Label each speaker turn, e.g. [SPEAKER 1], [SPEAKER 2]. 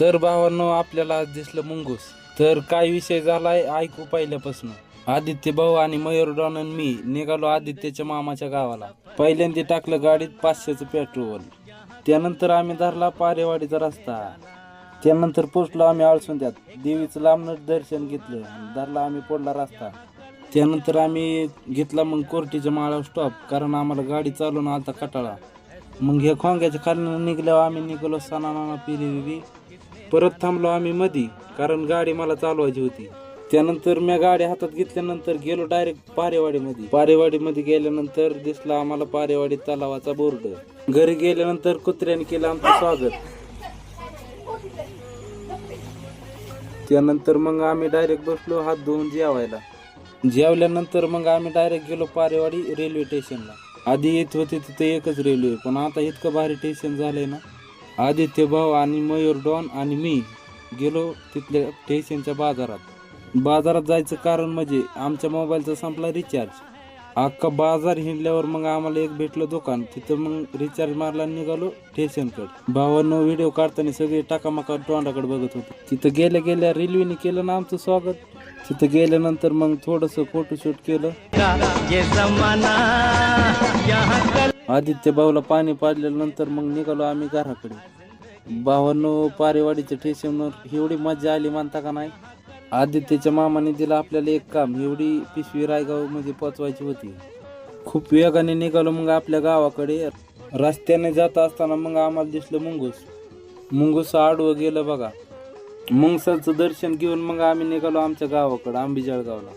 [SPEAKER 1] तर भावांनो, आपल्याला आज दिसलं मुंगूस. तर काय विषय झालाय ऐकू पहिल्यापासून. आदित्य भाऊ आणि मयूर डॉन आणि मी निघालो आदित्यच्या मामाच्या गावाला. पहिल्यांदा टाकलं गाडीत 500चं पेट्रोल. त्यानंतर आम्ही धरला पारेवाडीचा रस्ता. त्यानंतर पोचलो आम्ही आळसुंद्यात. देवीचं लांबनं दर्शन घेतलं. धरला आम्ही पोडला रस्ता. त्यानंतर आम्ही घेतला मग कोर्टीच्या माळावर स्टॉप, कारण आम्हाला गाडी चालवून आलता कटाळा. मग हे खोंग्याच्या खालनं निघल्यावर आम्ही निघालो सणाना पिरी. परत थांबलो आम्ही मधी, कारण गाडी मला चालवायची होती. त्यानंतर मी गाडी हातात घेतल्यानंतर गेलो डायरेक्ट पारेवाडीमध्ये गेल्यानंतर दिसला आम्हाला पारेवाडी तलावाचा बोर्ड. घरी गेल्यानंतर कुत्र्याने केलं आमचं स्वागत. त्यानंतर मग आम्ही डायरेक्ट बसलो हात धुवून जेवायला. जेवल्यानंतर मग आम्ही डायरेक्ट गेलो पारेवाडी रेल्वे स्टेशनला. आधी येत होते तिथे एकच रेल्वे, पण आता इतकं भारी स्टेशन झालंय ना. आदित्य भाऊ आणि मयूर डॉन आणि मी गेलो तिथल्या स्टेशनच्या बाजारात जायचं कारण म्हणजे आमच्या मोबाईलचा संपला रिचार्ज. अख्खा बाजार हिंडल्यावर मग आम्हाला एक भेटलं दुकान. तिथं मग रिचार्ज मारला निघालो स्टेशनकडे. भावांनो, व्हिडिओ काढताना सगळे टाकामाका तोंडाकडे बघत होते. तिथं गेल्या रेल्वेने केलं ना आमचं स्वागत. तिथं गेल्यानंतर मग थोडंसं फोटोशूट केलं. आदित्य भाऊला पाणी पाजल्यानंतर मग निघालो आम्ही घराकडे. भावांनो, पारेवाडीच्या स्टेशनवर एवढी मजा आली म्हणता का नाही. आदित्यच्या मामाने दिला आपल्याला एक काम. एवढी पिशवी रायगाव मध्ये पोचवायची होती. खूप वेगाने निघालो मग आपल्या गावाकडे. रस्त्याने जात असताना मग आम्हाला दिसलं मुंगूस आडवं गेलं बघा. मुंगसाचं दर्शन घेऊन मग आम्ही निघालो आमच्या गावाकडे, आंबेजळगावला.